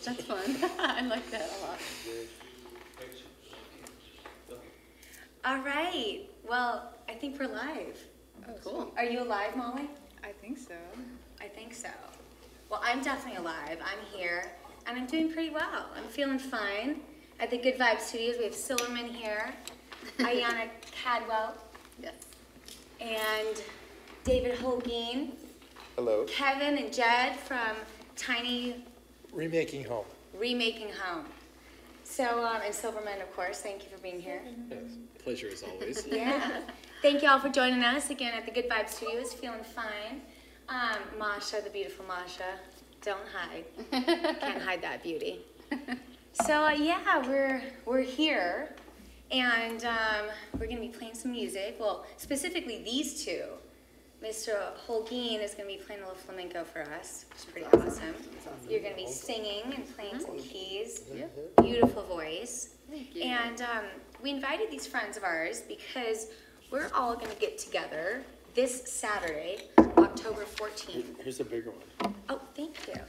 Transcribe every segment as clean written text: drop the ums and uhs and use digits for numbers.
That's fun. I like that a lot. All right. Well, I think we're live. Oh, cool. Are you alive, Molly? I think so. I think so. Well, I'm definitely alive. I'm here, and I'm doing pretty well. I'm feeling fine. At the Good Vibe Studios, we have Silverman here, Ayiana Caldwell, Yes. and David Holguin. Hello. Kevin and Jed from Tiny Remaking Home. Remaking Home. So, and Silverman, of course, thank you for being here. Yes, pleasure as always. Yeah. Thank you all for joining us again at the Good Vibe Studios. Feeling fine. Masha, the beautiful Masha. Don't hide. Can't hide that beauty. So, yeah, we're here, and we're going to be playing some music. Well, specifically these two. Mr. Holguin is going to be playing a little flamenco for us, which is pretty awesome. You're going to be singing and playing some keys. Beautiful voice. Thank you. And we invited these friends of ours because we're all going to get together this Saturday, October 14th. Here's a bigger one. Oh, thank you.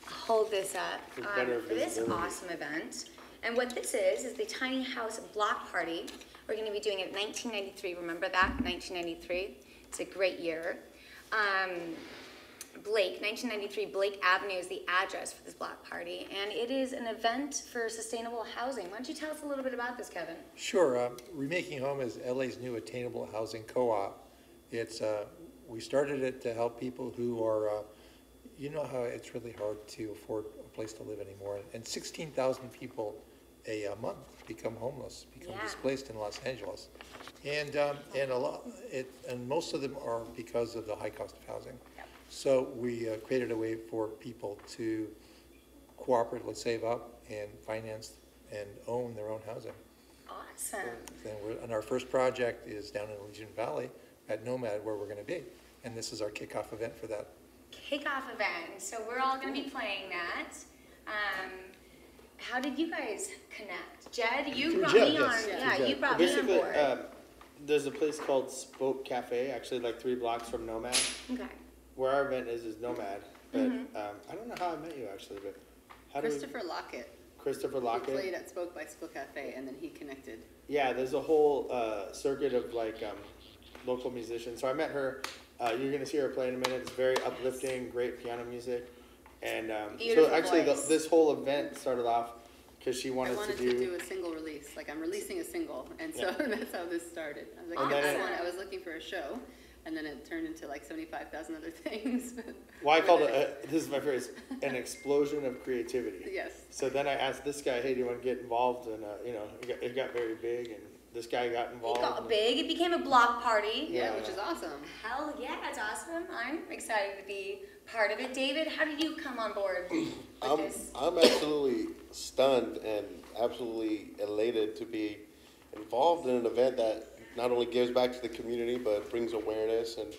Hold this up for this awesome event. And what this is the Tiny House Block Party. We're going to be doing it in 1993. Remember that? 1993. It's a great year. 1993 Blake Avenue is the address for this block party, and it is an event for sustainable housing. Why don't you tell us a little bit about this, Kevin? Sure. Remaking Home is LA's new attainable housing co-op. It's we started it to help people who are, you know how it's really hard to afford a place to live anymore, and 16,000 people a month become homeless, become displaced in Los Angeles, and most of them are because of the high cost of housing. So we created a way for people to cooperate, let's save up, and finance and own their own housing. Awesome. And our first project is down in Legion Valley at Nomad, where we're going to be, and this is our kickoff event for that. Kickoff event. So we're all going to be playing that. How did you guys connect? Jed, you brought me on. Yeah, you brought me on board. There's a place called Spoke Cafe, actually like 3 blocks from Nomad. Okay. Where our event is Nomad. But I don't know how I met you actually, but how Christopher Lockett. Christopher Lockett. He played at Spoke by Spoke Cafe, and then he connected. Yeah, there's a whole circuit of like local musicians. So I met her. You're going to see her play in a minute. It's very uplifting, great piano music. And so actually this whole event started off because she wanted to do a single release. Like I'm releasing a single, and so that's how this started. I was like, I was looking for a show, and then it turned into like 75,000 other things. Well, I called it, this is my phrase, an explosion of creativity. Yes. So then I asked this guy, hey, do you want to get involved? And, it got very big, and this guy got involved. It got big. It became a block party. Yeah, which is awesome. Hell yeah, it's awesome. I'm excited to be part of it. David, how did you come on board with this? I'm absolutely stunned and absolutely elated to be involved in an event that not only gives back to the community, but brings awareness. And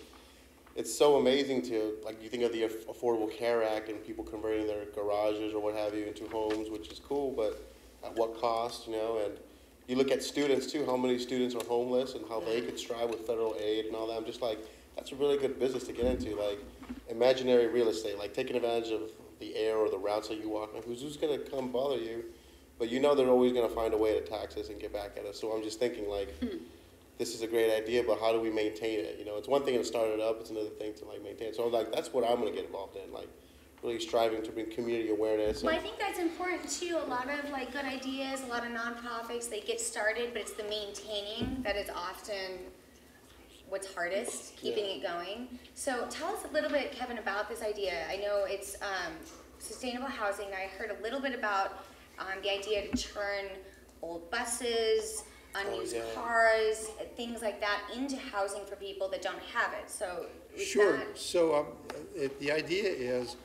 it's so amazing to, like, you think of the Affordable Care Act and people converting their garages or what have you into homes, which is cool, but at what cost, you know? And you look at students too, how many students are homeless and how they could strive with federal aid and all that. I'm just like, that's a really good business to get into, like imaginary real estate, like taking advantage of the air or the routes that you walk on. Who's going to come bother you? But you know they're always going to find a way to tax us and get back at us. So I'm just thinking, like, this is a great idea, but how do we maintain it? You know, it's one thing to start it up, it's another thing to like maintain it. So I'm like, that's what I'm going to get involved in, like really striving to bring community awareness. Well, I think that's important too. A lot of like good ideas, a lot of nonprofits, they get started, but it's the maintaining that is often what's hardest, keeping it going. So tell us a little bit, Kevin, about this idea. I know it's sustainable housing. I heard a little bit about the idea to turn old buses, unused cars, things like that into housing for people that don't have it. So sure. So the idea is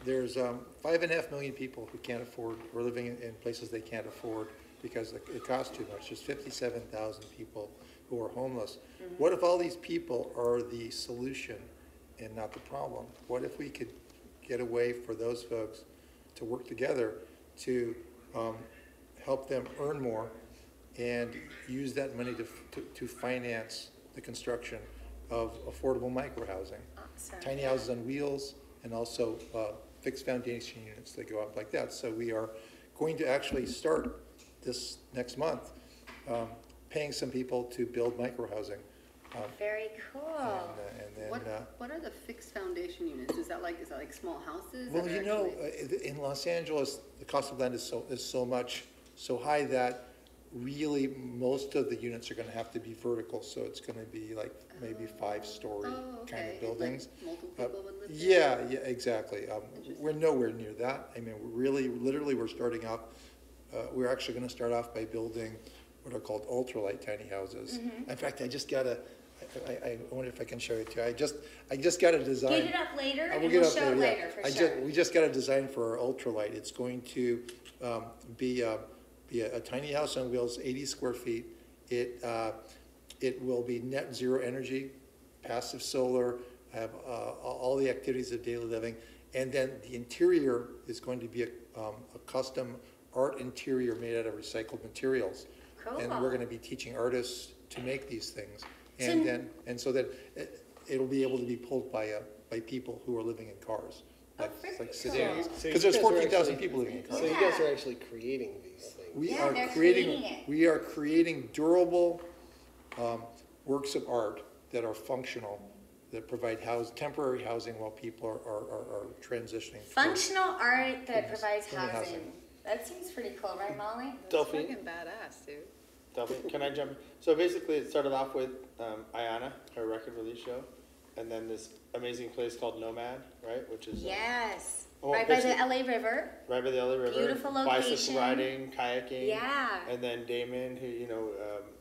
there's 5.5 million people who can't afford, or living in places they can't afford because it costs too much. There's 57,000 people who are homeless. What if all these people are the solution and not the problem? What if we could get a way for those folks to work together to help them earn more and use that money to finance the construction of affordable microhousing, tiny houses on wheels, and also fixed foundation units that go up like that. So we are going to actually start this next month paying some people to build micro-housing. Very cool. And then, what are the fixed foundation units? Is that like small houses? well, you know, in Los Angeles, the cost of land is so high that really most of the units are going to have to be vertical. So it's going to be like maybe 5-story kind of buildings. Like multiple people would live there? Yeah, exactly. We're nowhere near that. I mean, literally, we're starting off. We're actually going to start off by building what are called ultralight tiny houses. In fact, I wonder if I can show it to you. I just got a design. Get it up later, and we'll show it later for sure. We just got a design for our ultralight. It's going to be a tiny house on wheels, 80 square feet. It will be net zero energy, passive solar, have all the activities of daily living, and then the interior is going to be a custom art interior made out of recycled materials. Cool. And we're going to be teaching artists to make these things, so that it'll be able to be pulled by people who are living in cars, like sedans. Because there's 14,000 people living in cars. So you guys are actually creating these things. We are creating durable works of art that are functional, that provide temporary housing while people are transitioning. Functional art that provides housing. That seems pretty cool, right, Molly? Delphine. Fucking badass, dude. Delphine, can I jump in? So basically, it started off with Ayiana, her record release show, and then this amazing place called Nomad, right? Which is yes, right by the LA River. Right by the LA River. Beautiful location. Bicycle riding, kayaking. Yeah. And then Damon, who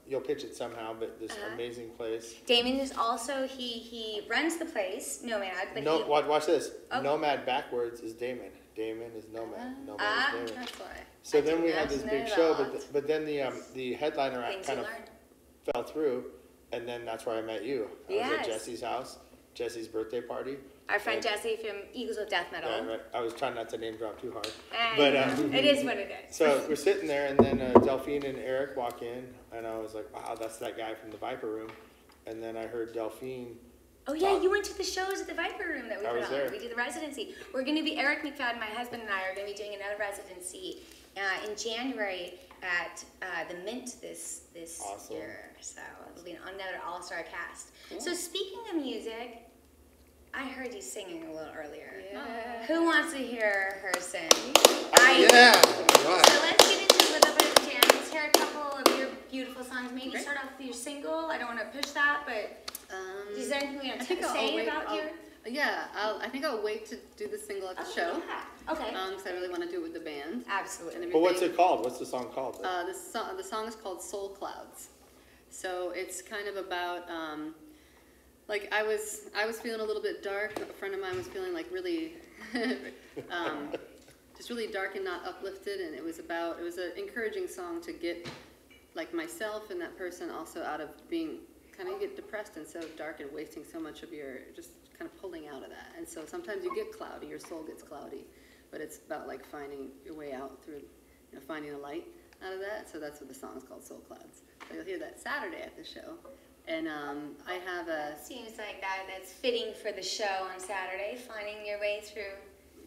you'll pitch it somehow, but this amazing place. Damon is also he runs the place, Nomad. But watch this. Oh. Nomad backwards is Damon. Damon is Nomad. Nomad is Damon. That's why. So then we had this big show, but then the headliner act kind of fell through, and then that's where I met you. I was at Jesse's house, Jesse's birthday party. Our friend Jesse from Eagles of Death Metal. Yeah, right. I was trying not to name drop too hard. But it is what it is. So we're sitting there, and then Delphine and Eric walk in, and I was like, wow, that's that guy from the Viper Room. And then I heard Delphine. Oh yeah, you went to the shows at the Viper Room that we put on. There. We did the residency. We're going to be, Eric McFadden, my husband, and I are going to be doing another residency in January at the Mint this year. So it'll be another all-star cast. Cool. So speaking of music, I heard you singing a little earlier. Yeah. Who wants to hear her sing? Yeah. Right. So let's get into a little bit of jam. Let's hear a couple of your beautiful songs. Maybe start off with your single. I don't want to push that, but is there anything we want to say about your... Yeah, I think I'll wait to do the single at the show. Yeah. Okay. Because I really want to do it with the band. Absolutely. But what's it called? What's the song called? The song is called Soul Clouds. So it's kind of about, like I was feeling a little bit dark. A friend of mine was feeling like really, just really dark and not uplifted. And it was an encouraging song to get like myself and that person also out of being, kind of get depressed and so dark and wasting so much of your, just kind of pulling out of that. And so sometimes you get cloudy, your soul gets cloudy, but it's about like finding your way out through, finding a light out of that. So that's what the song is called, Soul Clouds. So you'll hear that Saturday at the show. And I have a... Seems like that's fitting for the show on Saturday, finding your way through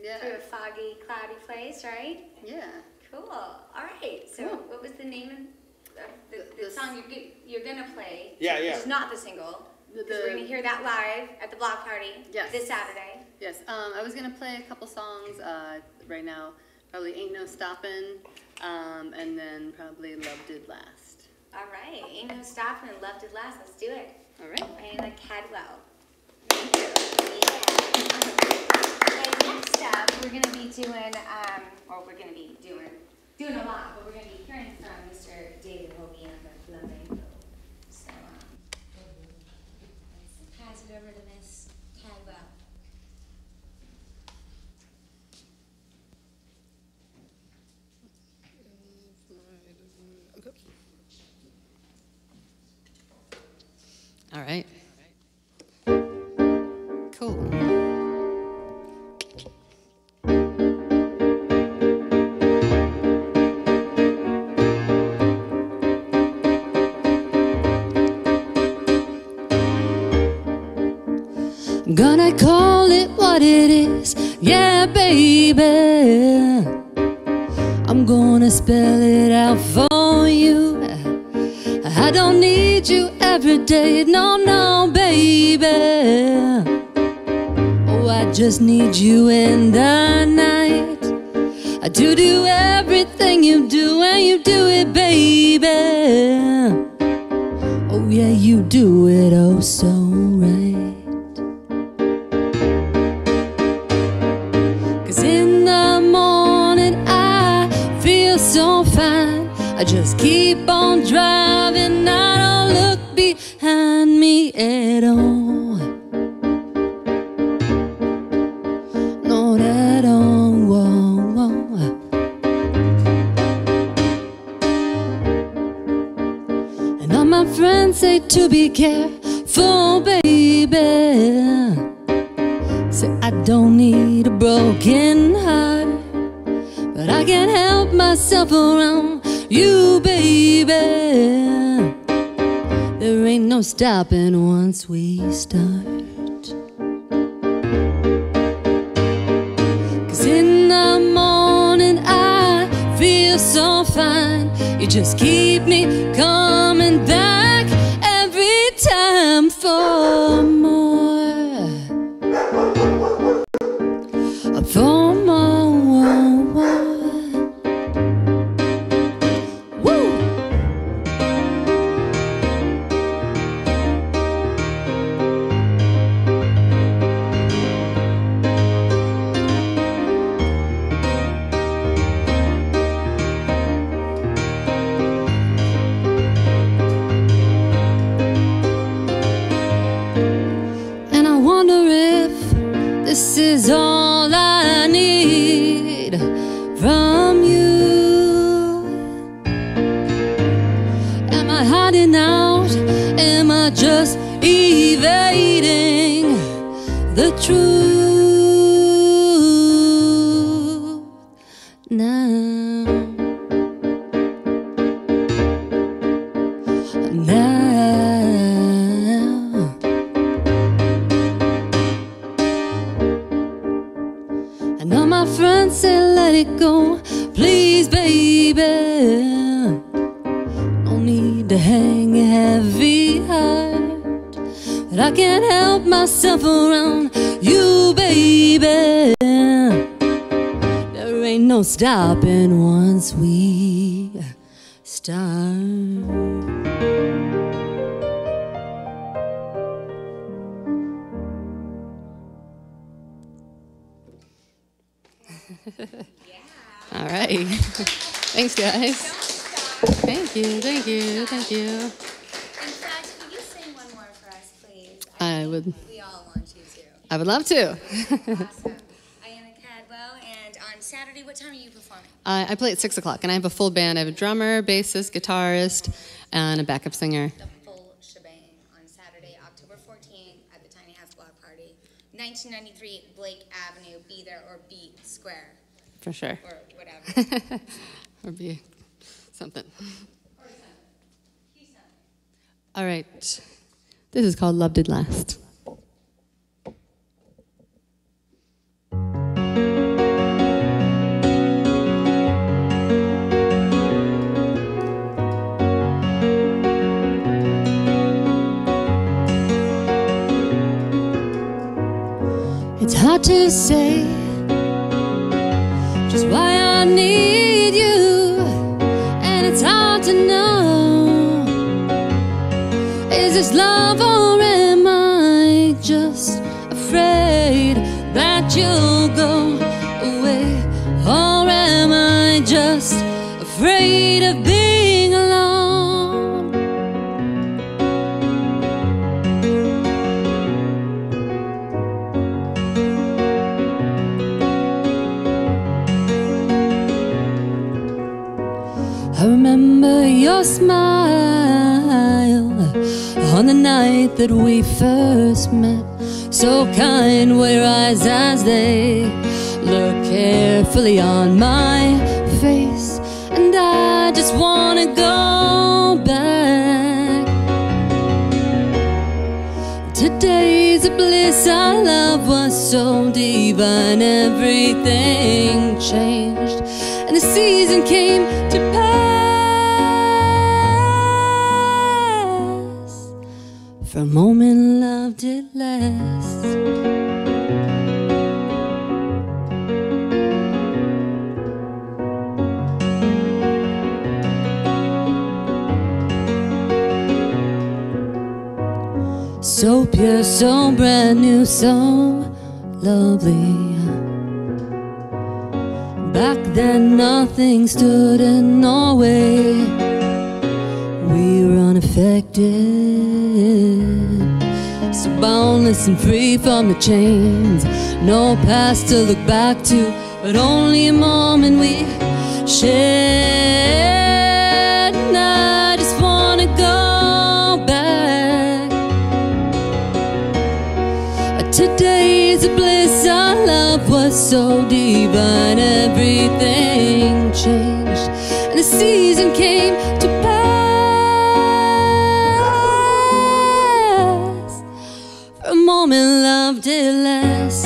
a foggy, cloudy place, right? Yeah. Cool. All right. So what was the name of the song you're going to play? Yeah. It's not the single. Because we're going to hear that live at the block party this Saturday. Yes. I was going to play a couple songs right now. Probably Ain't No Stoppin', and then probably Love Did Last. All right. Ain't No Stoppin' and Love Did Last. Let's do it. All right. Ayiana Caldwell. Okay, next up, we're going to be doing, doing a lot, but we're going to be hearing from Mr. David Holguin of the Flamenco. So, let's pass it over to Miss Caldwell. All right. Cool. Gonna call it what it is, yeah, baby. baby. I'm gonna spell it out for you. I don't need you every day, no, no, baby. Oh, I just need you in the night. I do everything you do, and you do it, baby. Oh yeah, you do it oh so right. 'Cause in the morning I feel so fine. I just keep on driving, I don't look behind me at all. Not at all. Whoa, whoa. And all my friends say to be careful, baby. Say I don't need a broken heart, but I can't help myself around you, baby. There ain't no stopping once we start. 'Cause in the morning I feel so fine. You just keep me coming back every time for more. For more. Woo! And I wonder if this is all I need from you. Am I hiding out? Am I just evading the truth now? I know my friends say let it go, please, baby. No need to hang a heavy heart, but I can't help myself around you, baby. There ain't no stopping once we start. All right. Thanks, guys. Thank you, thank you, thank you. In fact, could you sing one more for us, please? I would. We all want you to. I would love to. Awesome. Ayiana Caldwell, and on Saturday, what time are you performing? I play at 6 o'clock, and I have a full band. I have a drummer, bassist, guitarist, and a backup singer. The full shebang on Saturday, October 14th at the Tiny House Block Party, 1993 Blake Avenue. Be there or be square. For sure. Or whatever. Or be something. All right. This is called Love Did Last. It's hard to say just why I need you, and it's hard to know, is this love or am I just afraid that you'll go away, or am I just afraid of being alone? I remember your smile on the night that we first met. So kind were your eyes as they looked carefully on my face, and I just wanna go back to days of bliss, our love was so divine. Everything changed, and the season came to pass. For a moment, love did last. So pure, so brand new, so lovely. Back then nothing stood in our way. We were unaffected, so boundless and free from the chains. No past to look back to, but only a moment we shared. And I just wanna go back. Today's a bliss, our love was so divine. Everything changed, and the season came to pass. For a moment, love did last.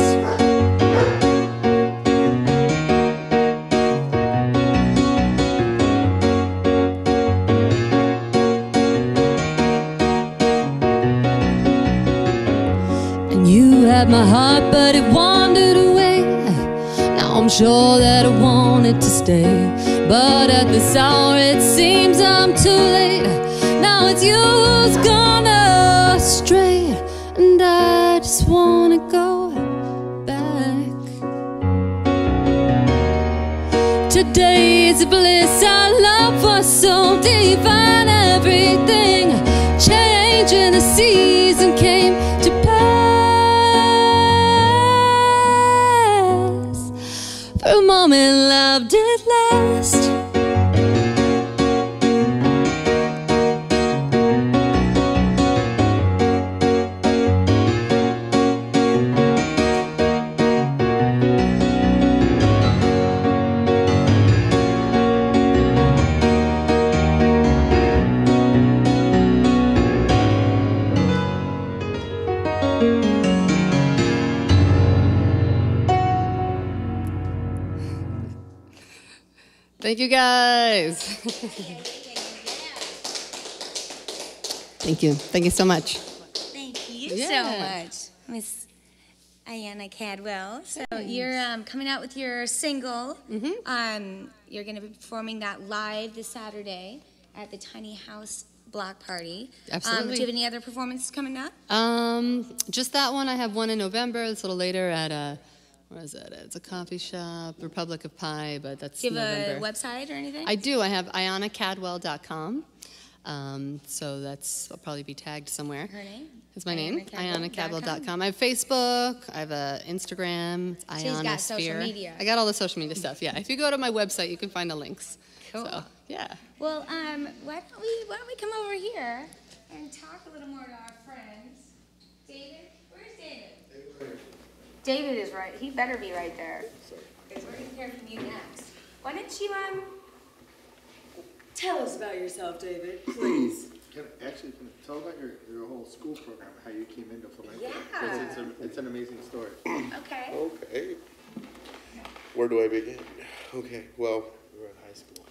You had my heart, but it wandered away. Now I'm sure that I want it to stay, but at this hour it seems I'm too late. Now it's you who's gone astray, and I just wanna go back. Today is a bliss, our love was so divine. Everything changed, and the season came to pass. For a moment, love did last. Thank you, guys. Thank you. Thank you so much. Thank you Yeah. so much, Miss Ayiana Caldwell. So you're coming out with your single. You're going to be performing that live this Saturday at the Tiny House Block Party. Absolutely. Do you have any other performances coming up? Just that one. I have one in November. It's a little later at where is it? It's a coffee shop, Republic of Pie, but that's Do you have November. a website or anything? I do. I have AyianaCaldwell.com. So I'll probably be tagged somewhere. Her name? It's my name, AyianaCaldwell.com. AyianaCaldwell.com. I have Facebook. I have Instagram. It's She's got Ayiana social Sphere. media. I got all the social media stuff. Yeah. If you go to my website, you can find the links. Cool. So, yeah. Well, why don't we come over here and talk a little more to our friends? David, where's David? David is right. He better be right there. Because we're going to hear from you next. Why don't you Tell us about yourself, David, please. Can you tell about your whole school program, how you came into flamenco? Yeah. 'Cause it's an amazing story. Okay. Okay. Where do I begin? Okay, well, We were in high school.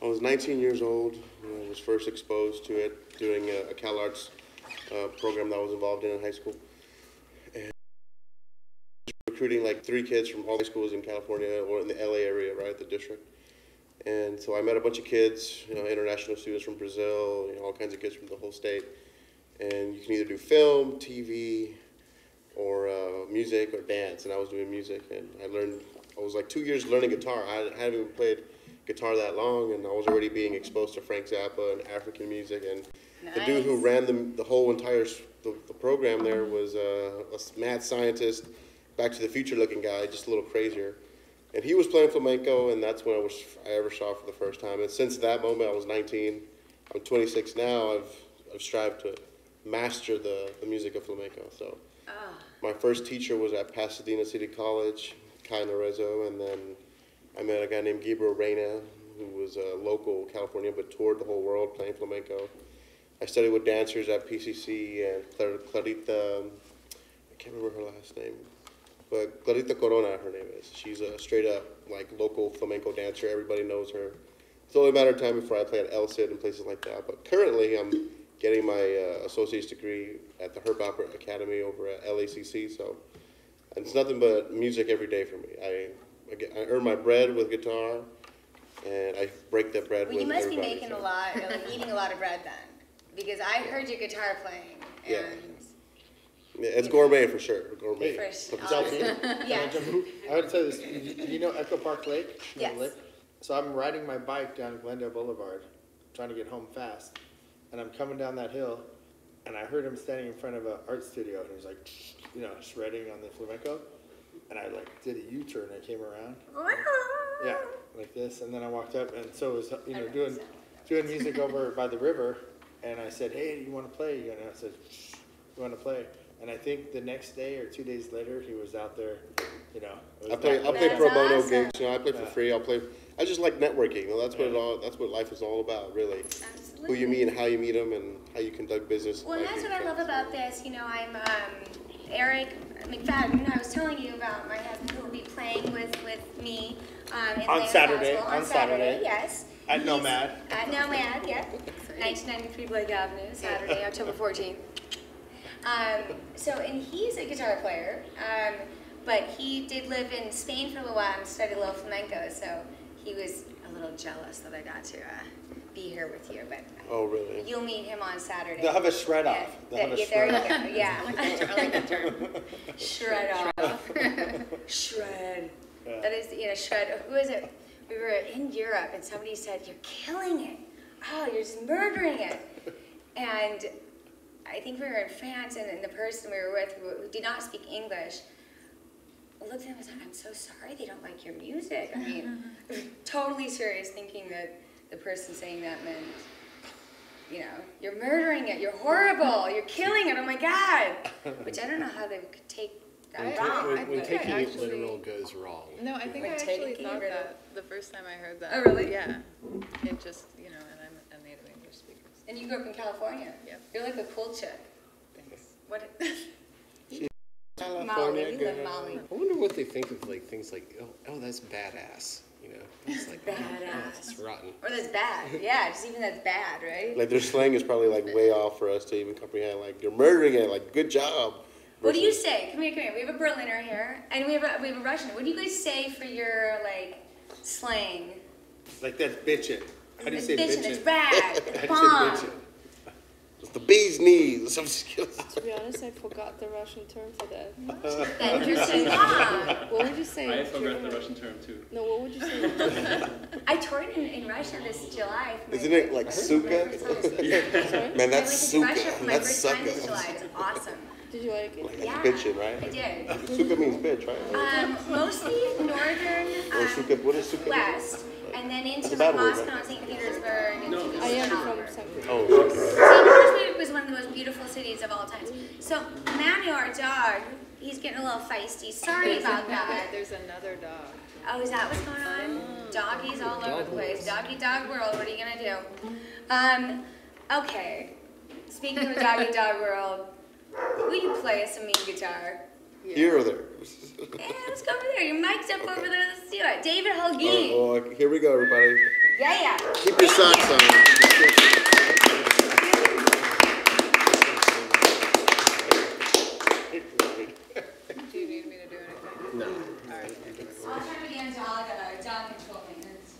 I was 19 years old when I was first exposed to it during a CalArts program that I was involved in high school. And recruiting like 3 kids from all high schools in California or in the LA area, right at the district. And so I met a bunch of kids, international students from Brazil, all kinds of kids from the whole state. And you can either do film, TV, or music or dance. And I was doing music, and I was like 2 years learning guitar. I hadn't even played guitar that long, and I was already being exposed to Frank Zappa and African music. And the dude who ran the whole entire the program there was a mad scientist, Back to the Future looking guy, just a little crazier. And he was playing flamenco, and that's when I ever saw it for the first time. And since that moment, I was 19. I'm 26 now. I've strived to master the music of flamenco. So my first teacher was at Pasadena City College, Kai Lorenzo, and then I met a guy named Gabriel Reyna, who was a local Californian but toured the whole world playing flamenco. I studied with dancers at PCC and Clarita can't remember her last name, but Clarita Corona, her name is. She's a straight up like local flamenco dancer. Everybody knows her. It's only a matter of time before I play at El Cid and places like that. But currently, I'm getting my associate's degree at the Herb Opera Academy over at LACC. So it's nothing but music every day for me. I earn my bread with guitar, and I break that bread with everybody. Well, you must be making a lot, eating a lot of bread then, because I heard your guitar playing, and yeah, it's gourmet for sure. Gourmet. Yeah. I would say this. You know Echo Park Lake? Yes. Lake? So I'm riding my bike down Glendale Boulevard, trying to get home fast, and I'm coming down that hill, and I heard him standing in front of an art studio, and he was like, you know, shredding on the flamenco, and I like did a U-turn. I came around, yeah, like this, and then I walked up, and so it was, you know, doing music over by the river, and I said, hey, you want to play? And I said, you want to play? And I think the next day or 2 days later, he was out there, you know. I'll play pro bono gigs, you know, I play for free, I just like networking, you know, that's what life is all about, really. Absolutely. Who you meet and how you meet them and how you conduct business. Well, and that's what I love about this. You know, I'm Eric McFadden. I was telling you about my husband who will be playing with me in On Saturday. On Saturday, yes. At Nomad. At Nomad, yeah. 1993 Blake Avenue, Saturday, October 14th. And he's a guitar player, but he did live in Spain for a little while and studied a little flamenco, so he was a little jealous that I got to be here with you. But oh, really? You'll meet him on Saturday. They'll have a shred off. There you go. Yeah. I like that term. Shred off. Shred. Yeah. That is, you know, shred. Who is it? We were in Europe and somebody said, "You're killing it. Oh, you're just murdering it." And I think we were in France, and the person we were with, who did not speak English, looked at him and said, "I'm so sorry they don't like your music." I mean, totally serious, thinking that the person saying that meant, you know, you're murdering it, you're horrible, you're killing it, oh my God. Which I don't know how they could take that wrong. When taking it literal goes wrong. No, I think I actually thought that the first time I heard that. Oh, really? Yeah. It just, you know, and I'm a native English speaker. And you grew up in California. Yep. You're like a cool chick. Thanks. What? California Molly, we girl. love Molly. I wonder what they think of like things like, oh, that's badass. You know, it's like Badass. It's rotten. Or that's bad. Yeah, just even that's bad, right? Like their slang is probably like way off for us to even comprehend. Like you're murdering it. Like good job. What do you say? Come here. We have a Berliner here, and we have a Russian. What do you guys say for your like slang? Like that's bitchin'. How do you say bitchin'? It's rad. How It's do you say bomb. bitchin'? It's the bee's knees. I'm just kidding. To be honest, I forgot the Russian term for that. Then you're saying bomb. What would you say? I forgot the Russian term too. No, what would you say? I toured in Russia this July. For my Isn't it like birthday. suka? Sorry? Man, I that's went to Russia suka. for my That's first time this suka. July. It's awesome. Did you like it? Like Yeah. bitchin', right? I did. Suka means bitch, right? Mostly northern, Or suka, what is suka? west, and then into a like bad word, Moscow right? and St. Petersburg and No. I am St. from St. Petersburg. Oh, Petersburg was one of the most beautiful cities of all time. So Manu, our dog, he's getting a little feisty. Sorry about that. There's another dog. Oh, is that what's going on? Doggies all over the place. Doggy dog world. What are you gonna do? Okay. Speaking of doggy dog world, will you play us a mean guitar? here or there? Yeah, let's go over there. You're mic'd up over there. Let's do it. David Holguin. Oh, here we go, everybody. Yeah. Keep your socks on. Do you need me to do anything? No. All right. I'll turn it again to all the dog control maintenance.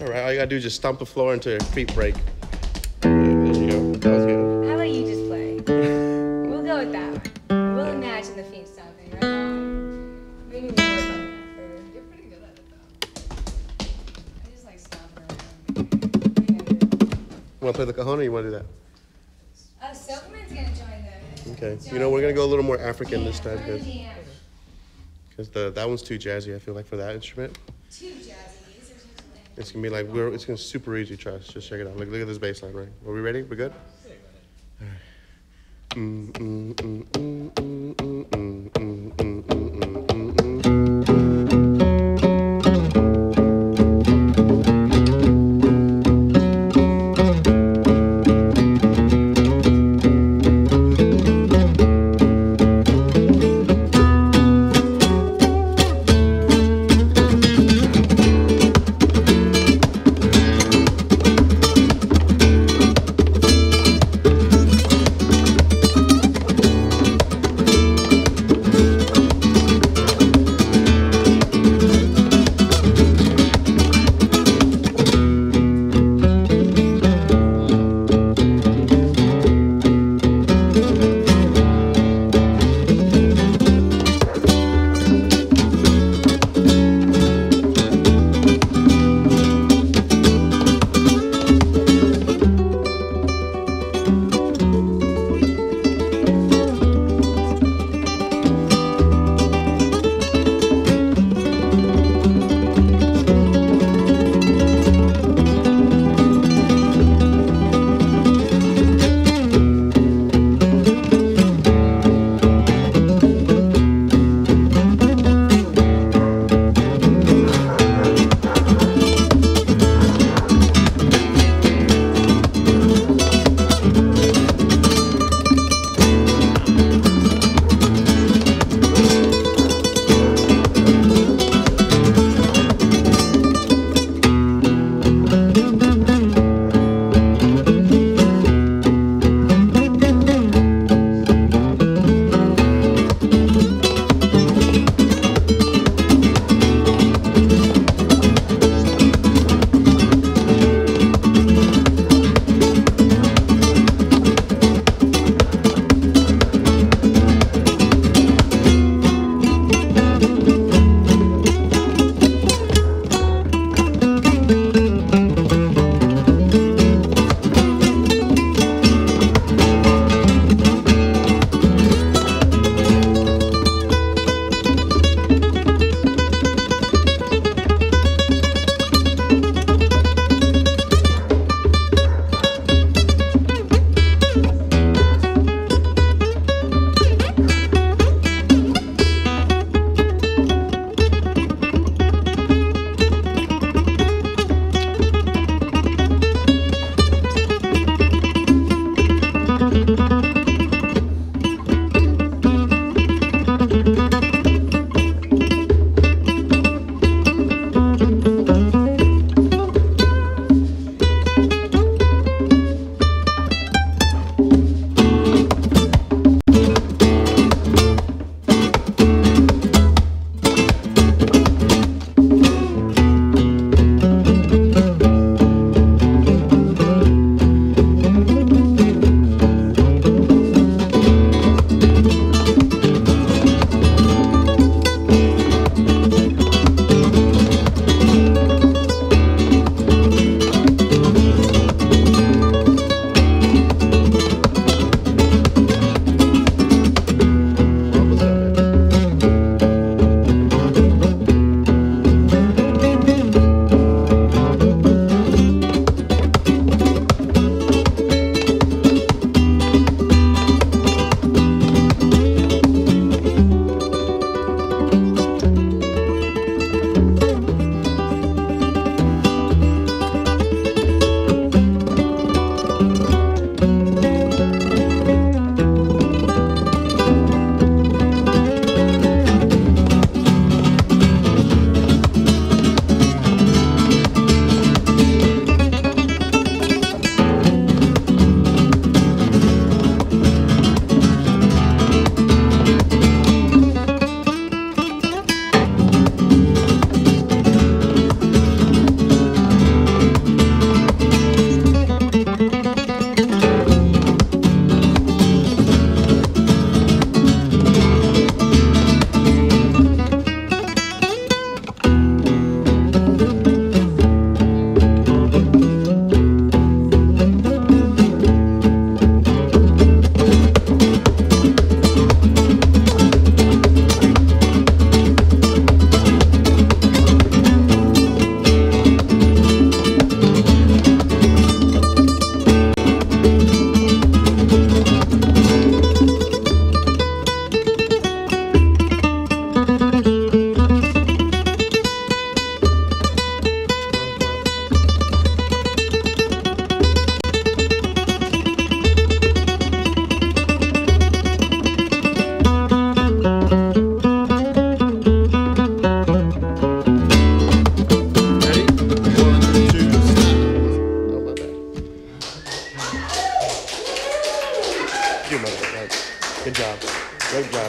It's all right. All you gotta do is just stomp the floor into a creep break. There you go. That was good. How about you just play? We'll go with that one. We'll imagine the feet stomping, right? Maybe we'll work on that for. You're pretty good at it though. I just like stomping around. You wanna play the cajon or you wanna do that? Silverman's gonna join them. Okay. You know, we're gonna go a little more African this time We're gonna jam. because that one's too jazzy, I feel like, for that instrument. Too jazzy. These are such lame. It's gonna be like it's gonna be super easy. Trust. Just check it out. Look at this bass line, right? Are we ready? We're good. All right.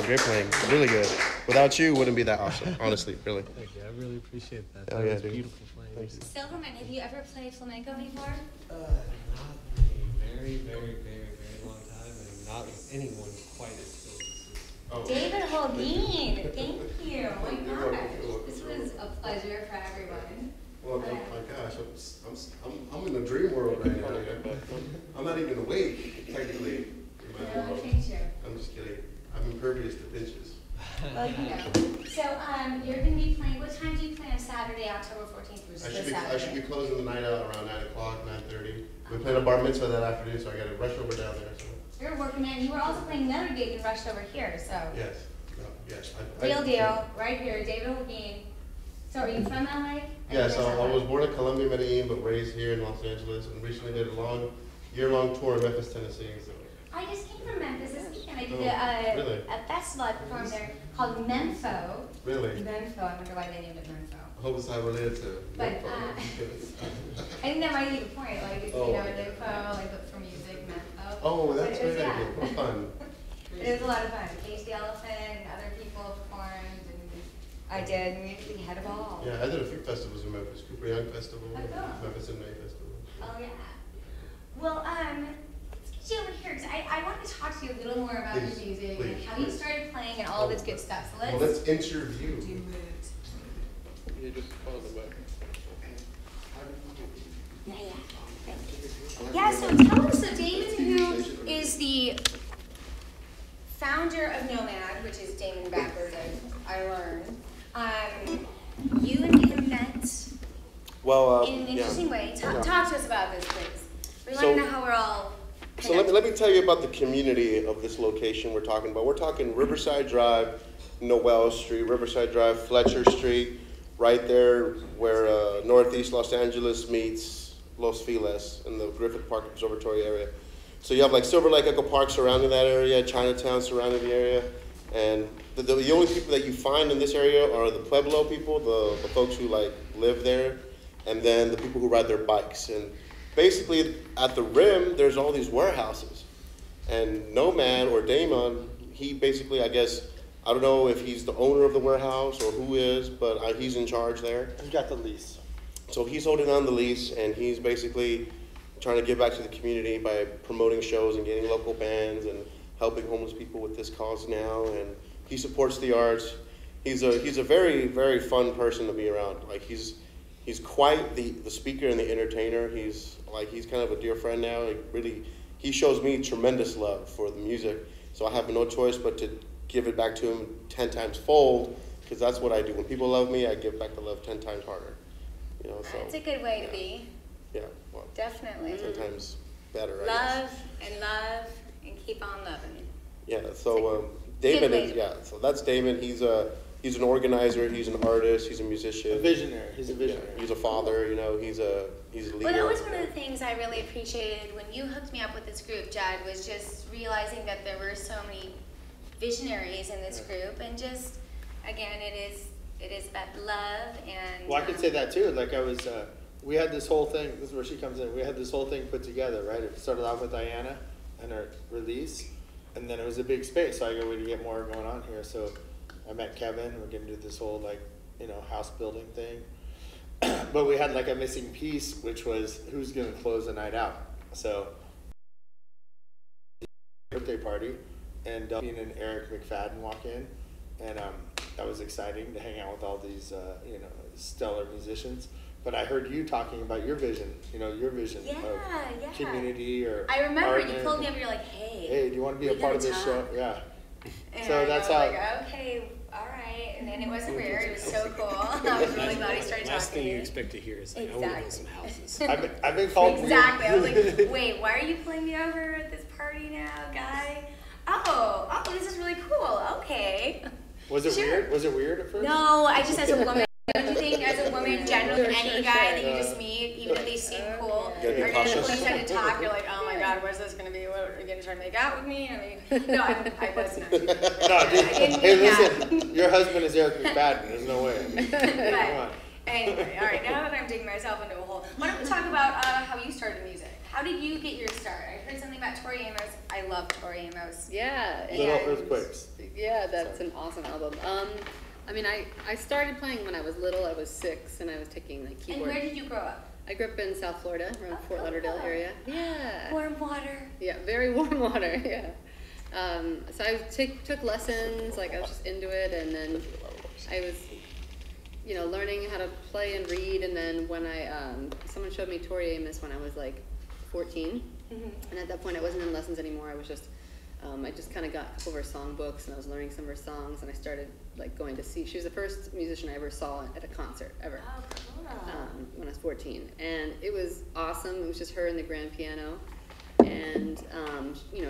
Great playing. Really good. Without you, wouldn't be that awesome. Honestly, really. Thank you. I really appreciate that. Oh, That yeah, was dude. beautiful playing. Silverman, have you ever played flamenco before? Not in a very, very, very, very long time, and not with anyone quite as skilled as this. David Holguin, thank you. Oh my You're welcome, gosh, you're welcome. this was a pleasure for everyone. Well, oh my gosh, I'm in a dream world right now. I'm not even awake, technically. In my No, world. thank you. I'm just kidding. I'm impervious to pinches. Well, you know. So, you're going to be playing, what time do you play on Saturday, October 14th, which is this Saturday? I should be closing the night out around 9 o'clock, 9:30. We played a bar mitzvah that afternoon, so I got to rush over down there. So. You're a working man. You were also playing another gig and rushed over here, so. Yes. No, yes. Real deal, right here, David Holguin. So are you from LA? Yes, I was born in Colombia, Medellin, but raised here in Los Angeles, and recently did a year-long tour in Memphis, Tennessee. So. I just came from Memphis this weekend. I did Really? a festival I performed there called Mempho. Really? Mempho, I wonder why they named it Mempho. I hope it's not related to. But, I think that might be the point, like, it's, Oh. you know, an info, like, for music, Mempho. Oh, that's But it was, very yeah. good. What fun. It was a lot of fun. Cage the Elephant and other people performed, and I did, and we had a ball. Yeah, I did a few festivals in Memphis. Cooper Young Festival, Oh, cool. Memphis in May Festival. Oh, yeah. Well, let's get you over here, because I wanted to talk to you a little more about Please, your music please, and how you please. started playing and all this good stuff. So Well, let's interview. do it. You just follow the button. Yeah, yeah. Thank you. Yeah, so tell us, so Damon, who is the founder of Nomad, which is Damon backwards, I learned. You and him met Well, in an interesting way. Talk to us about this, please. We want So- to know how we're all So let me tell you about the community of this location we're talking about. We're talking Riverside Drive, Noel Street, Riverside Drive, Fletcher Street, right there where Northeast Los Angeles meets Los Feliz in the Griffith Park Observatory area. So you have like Silver Lake Echo Park surrounding that area, Chinatown surrounding the area, and the only people that you find in this area are the Pueblo people, the folks who like live there, and then the people who ride their bikes. And basically, at the rim, there's all these warehouses. And Nomad, or Damon, he basically, I guess, I don't know if he's the owner of the warehouse or who is, but he's in charge there. He's got the lease. So he's holding on the lease, and he's basically trying to give back to the community by promoting shows and getting local bands and helping homeless people with this cause now. And he supports the arts. He's a very, very fun person to be around. Like he's quite the speaker and the entertainer. He's kind of a dear friend now. He shows me tremendous love for the music. So I have no choice but to give it back to him 10 times fold, because that's what I do. When people love me, I give back the love 10 times harder. You know, so That's a good way to be. yeah, well, Definitely. 10 times better. I guess. Love and keep on loving. Yeah. So Damon is So that's Damon. He's an organizer. He's an artist. He's a musician. A visionary. He's a visionary. Yeah, he's a father. You know, he's a leader. Well, that was one of the things I really appreciated when you hooked me up with this group, Judd, was just realizing that there were so many visionaries in this group, and just again, it is about love and. Well, I could say that too. Like we had this whole thing. This is where she comes in. We had this whole thing put together, right? It started off with Ayiana and her release, and then it was a big space. So I go, we need to get more going on here. So I met Kevin. We're gonna do this whole house building thing. But we had like a missing piece, which was who's gonna close the night out. So birthday party, and Delphine and Eric McFadden walk in, and that was exciting to hang out with all these stellar musicians. But I heard you talking about your vision, your vision of community or I remember art you and- pulled me up and you're like, hey, do you want to be a we part of gotta this show? talk. Yeah. And So I that's go, how. like, okay, all right. And then it wasn't weird. It was so cool. I was really glad he started Last talking thing to you me. expect to hear is like, I want to build some houses. I've been called Exactly. I was weird. like, wait, why are you pulling me over at this party now, guy? Oh, this is really cool. Okay. Was it Sure. weird? Was it weird at first? No, I just as a woman. Don't you think as a woman, generally, Sure, any sure, guy sure. that you just meet, even if they seem cool, Gotta be are gonna cautious. when you start to talk, you're like, oh my god, what's this gonna be? What, are you gonna try to make out with me? I mean, no, I was not. No, dude. I didn't Hey, mean that. listen. Your husband is Eric McFadden. There's no way. Come on. Anyway, all right, now that I'm digging myself into a hole, why don't we talk about how you started music? How how did you get your start? I heard something about Tori Amos. I love Tori Amos. Yeah. Little and- Earthquakes. Yeah, that's an awesome album. I mean, I started playing when I was little. I was 6, and I was taking like And keyboard. where did you grow up? I grew up in South Florida, around Oh, Fort Lauderdale cool. area. Yeah. Warm water. Yeah, very warm water. Yeah. So I took lessons. Like I was just into it, and then I was, learning how to play and read. And then when someone showed me Tori Amos when I was like 14, and at that point I wasn't in lessons anymore. I was just I just kind of got a couple of her song books, and I was learning some of her songs, and I started like going to see. She was the first musician I ever saw at a concert ever. Oh, cool. When I was 14, and it was awesome. It was just her and the grand piano, and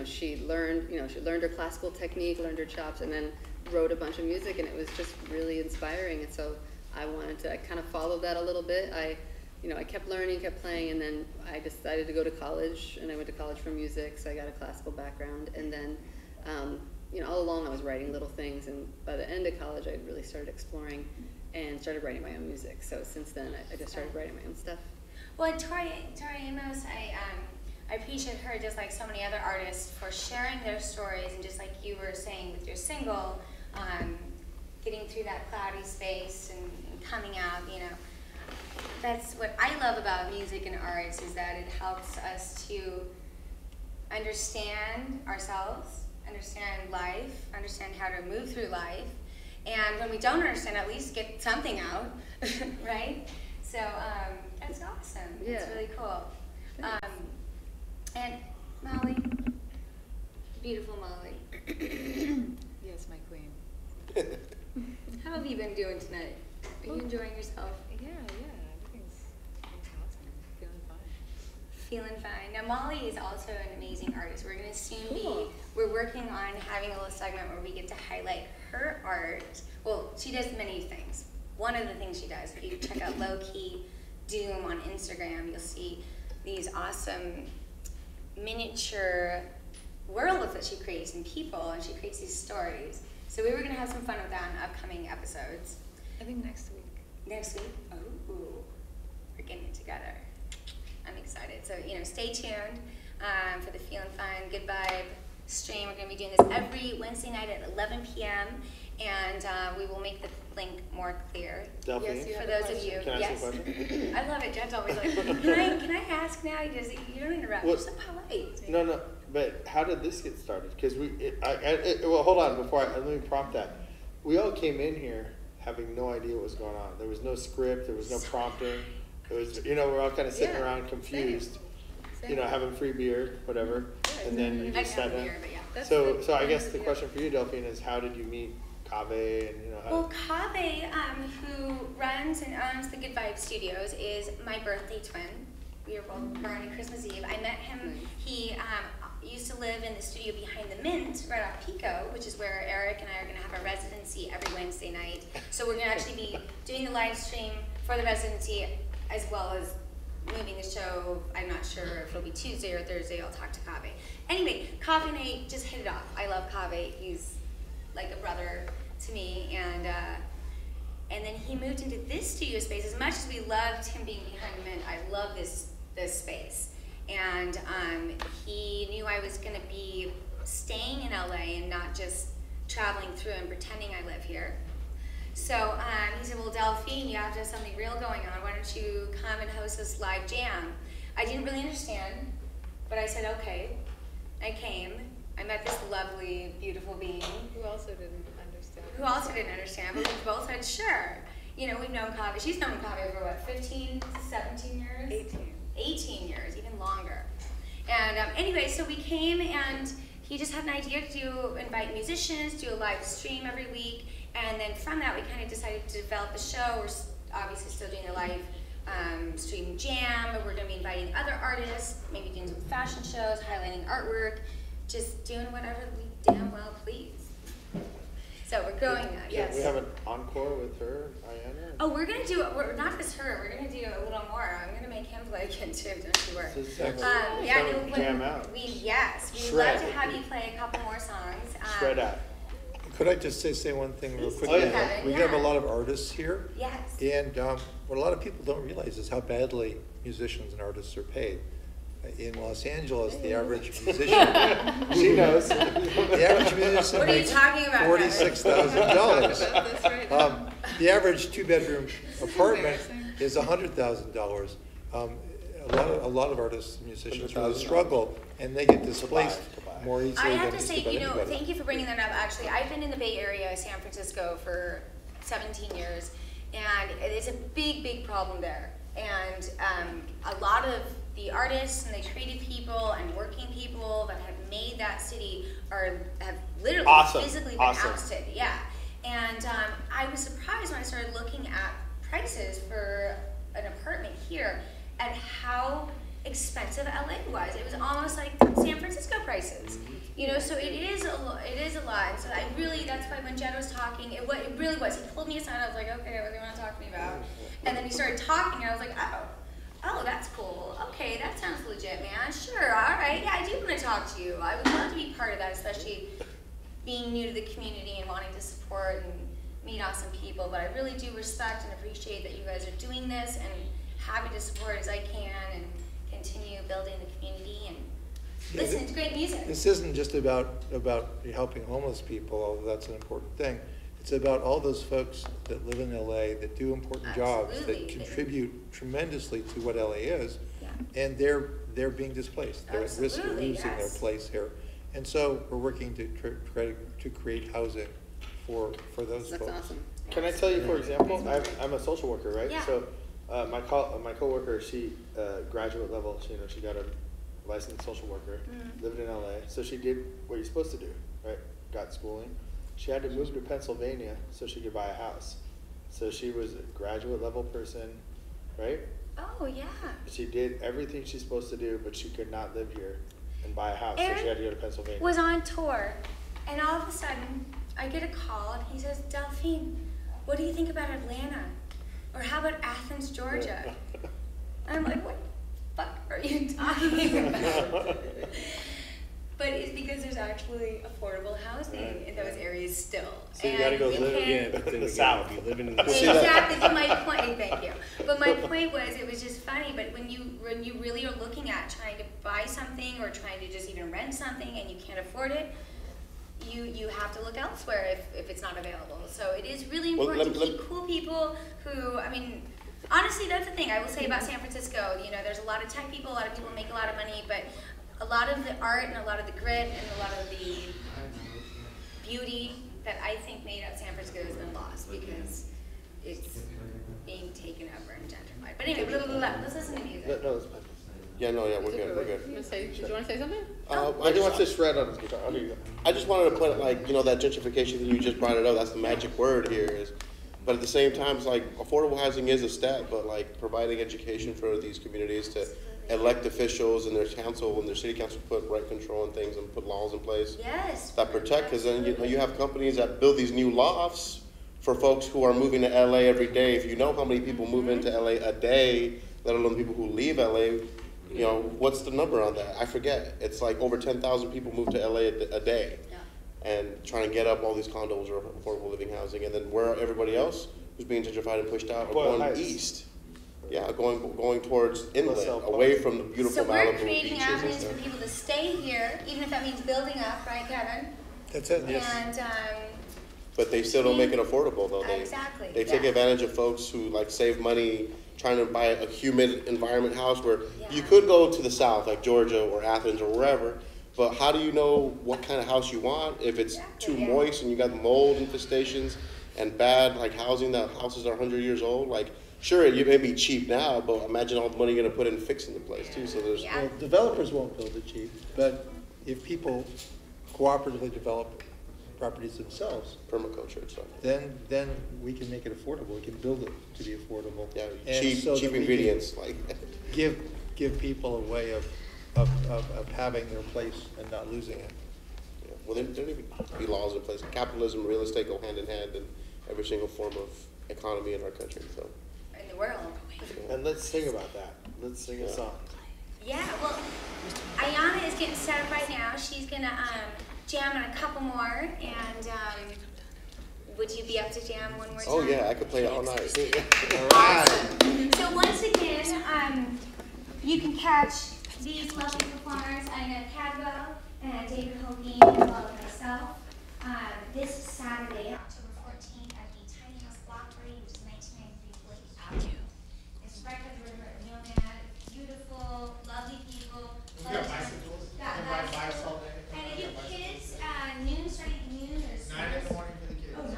she learned her classical technique, learned her chops, and then wrote a bunch of music, and it was just really inspiring. And so I wanted to kind of follow that a little bit. I kept learning, kept playing, and then I decided to go to college, and I went to college for music, so I got a classical background, and then all along I was writing little things, and by the end of college I really started exploring and started writing my own music. So since then I just started writing my own stuff. Well, Tori Amos, I appreciate her just like so many other artists for sharing their stories, and just like you were saying with your single, getting through that cloudy space and coming out, That's what I love about music and arts, is that it helps us to understand ourselves, understand life, understand how to move through life. And when we don't understand, at least get something out, right? So that's awesome. Yeah. It's really cool. And Molly, beautiful Molly. Yes, my queen. How have you been doing tonight? Are you enjoying yourself? Yeah, everything's awesome. Feeling fine. Feeling fine. Now Molly is also an amazing artist. We're gonna soon Cool. we're working on having a little segment where we get to highlight her art. Well, she does many things. One of the things she does, if you check out Low Key Doom on Instagram, you'll see these awesome miniature worlds that she creates and people, and she creates these stories. So we were gonna have some fun with that in upcoming episodes. I think next week. Next week? Oh, we're getting it together. I'm excited. So, stay tuned for the Feelin' Fine Good Vibe stream. We're going to be doing this every Wednesday night at 11 p.m. And we will make the link more clear. Delphine? Yes, you For have a those of question? you. Can I Yes. ask a question? I love it. Jen's always like, can I ask now? You don't interrupt. Well, You're so polite. No, but how did this get started? Because well, hold on, let me prompt that. We all came in here having no idea what was going on. There was no script, there was no prompting. It was, we're all kind of sitting Yeah, around confused, Same. having free beer, whatever, and then you I just can sat have a down. beer, but yeah. That's So the I guess point the of question for you, Delphine, is how did you meet Kaveh, and how? Well, Kaveh, who runs and owns the Good Vibe Studios, is my birthday twin. We were both born on Christmas Eve. I met him. Nice. He used to live in the studio behind the Mint, right off Pico, which is where Eric and I are going to have our residency every Wednesday night. So we're going to actually be doing the live stream for the residency, as well as moving the show. I'm not sure if it'll be Tuesday or Thursday. I'll talk to Kaveh. Anyway, Kaveh and I just hit it off. I love Kaveh. He's like a brother to me, and then he moved into this studio space. As much as we loved him being behind the Mint, I love this space. And he knew I was going to be staying in LA and not just traveling through and pretending I live here. So he said, well, Delphine, you have to have something real going on. Why don't you come and host this live jam? I didn't really understand, but I said, okay. I came. I met this lovely, beautiful being. Who also didn't understand? Who also didn't understand, but we both said, sure. We've known Kaveh. She's known Kaveh for what, 15, 17 years? 18. 18 years, even longer. And anyway, so we came, and he just had an idea to invite musicians, do a live stream every week, and then from that we kind of decided to develop a show. We're obviously still doing a live stream jam, but we're going to be inviting other artists, maybe doing some fashion shows, highlighting artwork, just doing whatever we damn well please. So we're growing that, Yeah, yes. we have an encore with her, Ayiana. Oh, we're gonna do not just her. We're gonna do a little more. I'm gonna make him play again too. Don't you worry. Just have a- Yeah, have a jam out. we'd love Shred. to have you play a couple more songs. Shred out. Could I just say one thing real Please quick? do, Kevin, We have a yeah. lot of artists here, Yes. and what a lot of people don't realize is how badly musicians and artists are paid. In Los Angeles, the average musician, She knows. the average musician What are you makes talking about, $46,000. The average two-bedroom apartment is $100,000. A lot of artists and musicians really struggle, and they get displaced more easily I than have to just say, about you know, anybody. thank you for bringing that up. Actually, I've been in the Bay Area, San Francisco, for 17 years, and it's a big, big problem there. And a lot of the artists and the creative people and working people that have made that city have literally physically been ousted. Yeah. And I was surprised when I started looking at prices for an apartment here at how expensive LA was. It was almost like San Francisco prices. You know, so it is a lot. And so I really, that's why when Jed was talking, it really was. He pulled me aside. I was like, okay, what do you want to talk to me about? And then he started talking, and I was like, oh, that's cool. Okay, that sounds legit, man. Sure, all right. Yeah, I do want to talk to you. I would love to be part of that, especially being new to the community and wanting to support and meet awesome people. But I really do respect and appreciate that you guys are doing this, and happy to support as I can and continue building the community and listen to great music. This isn't just about helping homeless people, although that's an important thing. It's about all those folks that live in LA that do important jobs that contribute tremendously to what LA is, and they're being displaced. They're at risk of losing their place here, and so we're working to create housing for those folks. That's awesome. Can I tell you, for example, I'm a social worker, right? Yeah. So my coworker, she graduate level. She got a licensed social worker, lived in LA, so she did what you're supposed to do, right? Got schooling. She had to move to Pennsylvania so she could buy a house. So she was a graduate level person, right? Oh, yeah. She did everything she's supposed to do, but she could not live here and buy a house, so she had to go to Pennsylvania. Was on tour, and all of a sudden, I get a call, and he says, Delphine, what do you think about Atlanta? Or how about Athens, Georgia? I'm like, what the fuck are you talking about? But it's because there's actually affordable housing in those areas still. So you gotta go live in the South. Exactly. But my point, thank you. But my point was, it was just funny. But when you really are looking at trying to buy something or trying to just even rent something and you can't afford it, you have to look elsewhere if it's not available. So it is really important to keep cool people who, I mean, honestly, that's the thing I will say about San Francisco. You know, there's a lot of tech people, a lot of people make a lot of money, but a lot of the art and a lot of the grit and a lot of the beauty that I think made up San Francisco has been lost because it's being taken over and gentrified. But anyway, let's listen to music. we're good. Did you want to say something? I just want to shred on his guitar. I just wanted to put like, you know, that gentrification, you just brought it up, that's the magic word here is, but at the same time, it's like affordable housing is a step, but like providing education for these communities to elect officials and their council and their city council put right control on things and put laws in place that protect, because then you have companies that build these new lofts for folks who are moving to LA every day. If you know how many people move into LA a day, let alone people who leave LA, you know, what's the number on that? I forget. It's like over 10,000 people move to LA a day and trying to get up all these condos or affordable living housing, and then where everybody else who's being gentrified and pushed out are going east. Yeah, going towards inland, away from the beautiful Malibu beaches. So we're creating avenues for people to stay here, even if that means building up, right, Kevin? That's it, yes. And, but they still don't make it affordable, though. They take advantage of folks who like save money trying to buy a humid environment house where you could go to the south, like Georgia or Athens or wherever, but how do you know what kind of house you want if it's too moist and you got mold infestations and bad like housing, that houses are 100 years old? Like, sure, it may be cheap now, but imagine all the money you're going to put in fixing the place, too. So there's well, developers won't build it cheap, but if people cooperatively develop properties themselves, permaculture and stuff, then we can make it affordable. We can build it to be affordable. Yeah, and cheap ingredients, like give people a way of having their place and not losing it. Yeah. Well, there need to be laws in place. Capitalism and real estate go hand in hand in every single form of economy in our country. So. In the world. And let's sing about that. Let's sing a song. Yeah, well, Ayiana is getting set up right now. She's going to jam on a couple more. And would you be up to jam one more time? Oh, yeah, I could play it all night. All right. Awesome. So once again, you can catch these lovely performers, Ayiana Caldwell David Holguin, as well as myself, this Saturday, October 14th, at the Tiny House Block Party, which is 1993 Blake Avenue. It's right by the river at Nomad. Beautiful, lovely people. Got bicycles. And they do kids, noon, starting at noon. 9 in the morning for the kids. Oh, 9.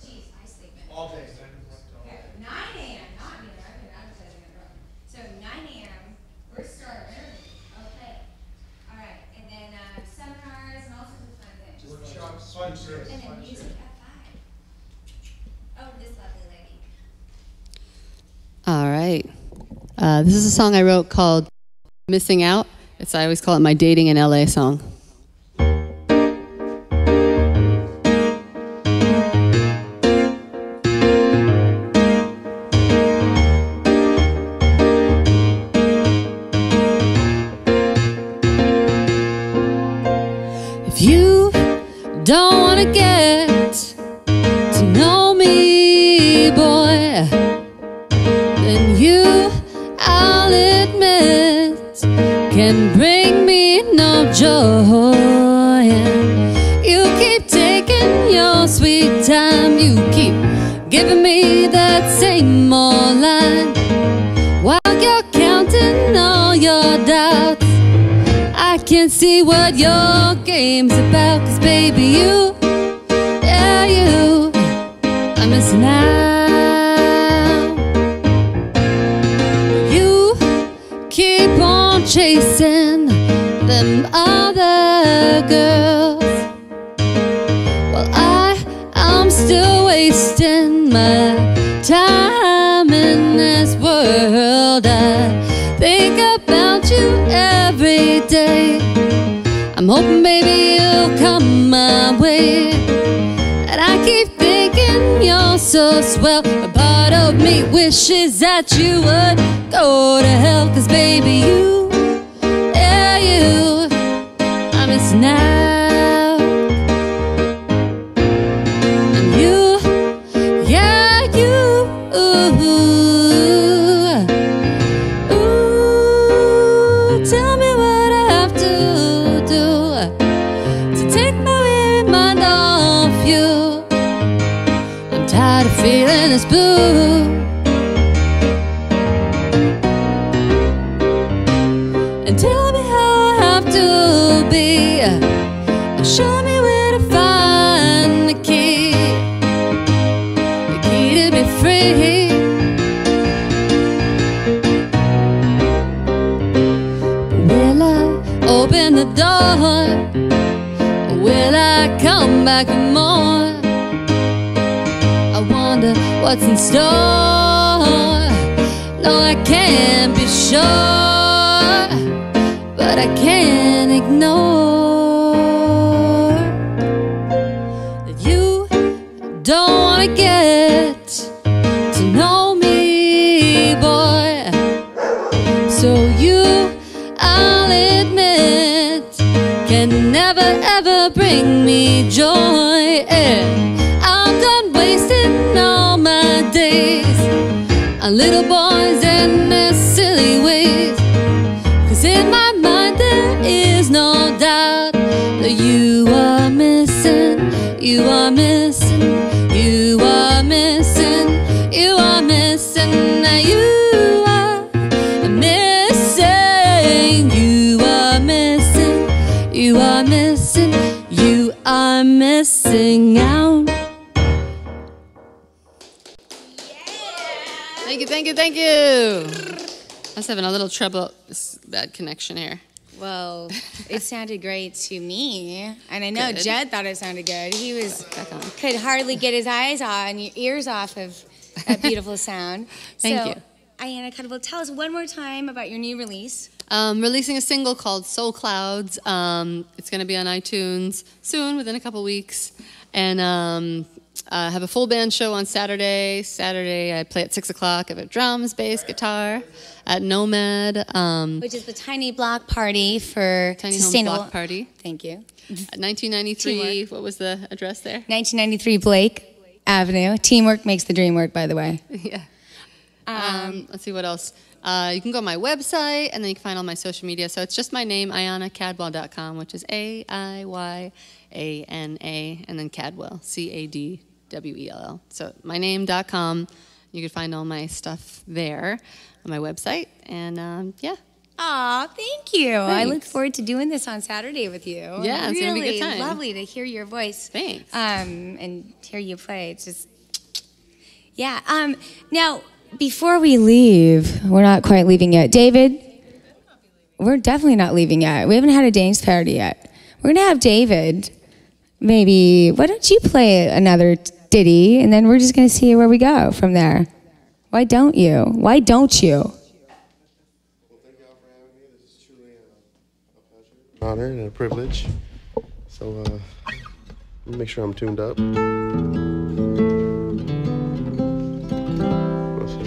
Jeez, I sleep in. All day, 9 Okay, 9 a.m., not noon, I've been advertising it wrong. So 9 a.m., we're starting early. Okay. All right, and then seminars and all sorts of fun things. Workshops, fun trips. And then music at 5. Oh, this lovely lady. All right. This is a song I wrote called Missing Out. I always call it my dating in LA song. If you don't want to get to know me, boy, then you, I'll admit, can bring me no joy. You keep taking your sweet time, you keep giving me that same old line, while you're counting all your doubts. I can't see what your game's about, 'cause baby, you, yeah, you are missing out. You keep on chasing them other girls, while I'm still wasting my time in this world. I think about you every day. I'm hoping, baby, you'll come my way. And I keep thinking you're so swell. A part of me wishes that you would go to hell, 'cause baby, you, yeah, you, I'm missing out. And you, yeah, you, tell me what I have to do to take my weary mind off you. I'm tired of feeling this blue. And tell me how I have to be, and show me where to find the key to be free. Will I open the door? Will I come back for more? I wonder what's in store. No, I can't be sure, but I can't ignore that you don't want to get to know me, boy. So you, I'll admit, can never ever bring me joy. And I'm done wasting all my days on little boys and their silly ways. 'Cause in my mind there is no doubt that you are missing, you are missing, you are missing, you are missing, now you are missing, you are missing, you are missing, you are missing out. Thank you, thank you, thank you. I was having a little trouble, this bad connection here. Well, it sounded great to me, and I know Good. Jed thought it sounded good. He could hardly get his eyes on, your ears off of that beautiful sound. Thank you. Ayiana Caldwell, tell us one more time about your new release. Releasing a single called Soul Clouds. It's going to be on iTunes soon, within a couple weeks. And I have a full band show on Saturday. Saturday I play at 6 o'clock. I have drums, bass, guitar at Nomad. Which is the Tiny Block Party for Tiny Home Sustainable. Block Party. Thank you. At 1993, what was the address there? 1993 Blake Avenue. Teamwork makes the dream work, by the way. Yeah. Let's see what else. You can go to my website, and then you can find all my social media. So it's just my name, AyianaCaldwell.com, which is AIYANA, and then Cadwell, CADWELL. So myname.com. You can find all my stuff there on my website, and yeah. Aw, thank you. I look Thanks. forward to doing this on Saturday with you. Yeah, it's really gonna be a good time. Lovely to hear your voice. Thanks. And hear you play. It's just, yeah. Now, before we leave, we're not quite leaving yet. David, we're definitely not leaving yet. We haven't had a dance party yet. We're gonna have David. Maybe, why don't you play another ditty, and then we're just gonna see where we go from there. Why don't you? Why don't you? Well, thank y'all for having me. This is truly a pleasure, an honor, and a privilege. So, let me make sure I'm tuned up. Let's see.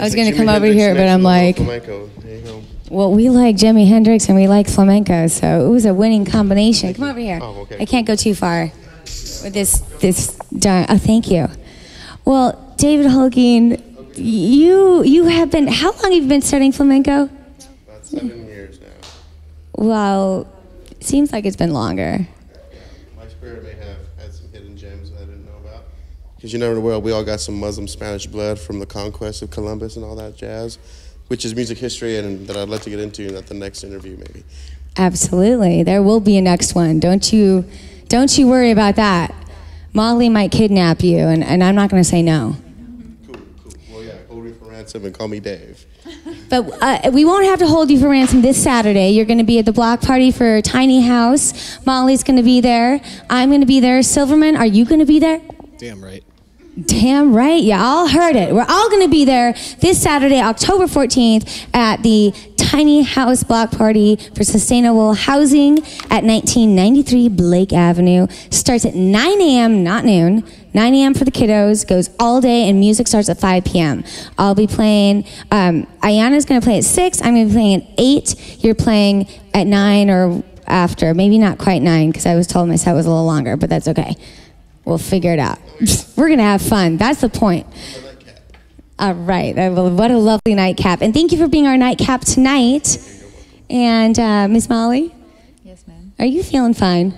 I was going to come over here, but I'm like, Flamenco. There you go. well, we like Jimi Hendrix and we like flamenco, so it was a winning combination. Come over here. Oh, okay. I can't go too far with this darn. Oh, thank you. Well, David Holguin, you have been. How long have you been studying flamenco? About 7 years now. Well, it seems like it's been longer. My spirit may have had some hidden gems that I didn't know about. Because you know, in the world, we all got some Muslim Spanish blood from the conquest of Columbus and all that jazz, which is music history, and that I'd like to get into at the next interview, maybe. Absolutely, there will be a next one. Don't you worry about that. Molly might kidnap you, and I'm not going to say no. Cool. Well, yeah, hold me for ransom and call me Dave. But we won't have to hold you for ransom this Saturday. You're going to be at the block party for Tiny House. Molly's going to be there. I'm going to be there. Silverman, are you going to be there? Damn right. Damn right. Yeah, all heard it. We're all going to be there this Saturday, October 14th, at the Tiny House Block Party for Sustainable Housing at 1993 Blake Avenue. Starts at 9 a.m., not noon. 9 a.m. for the kiddos, goes all day, and music starts at 5 p.m. I'll be playing, Ayiana's going to play at 6, I'm going to be playing at 8, you're playing at 9 or after, maybe not quite 9, because I was told my set was a little longer, but that's okay. We'll figure it out. We're going to have fun. That's the point. All right. What a lovely nightcap. And thank you for being our nightcap tonight. And Miz Molly? Yes, ma'am. Are you feeling fine?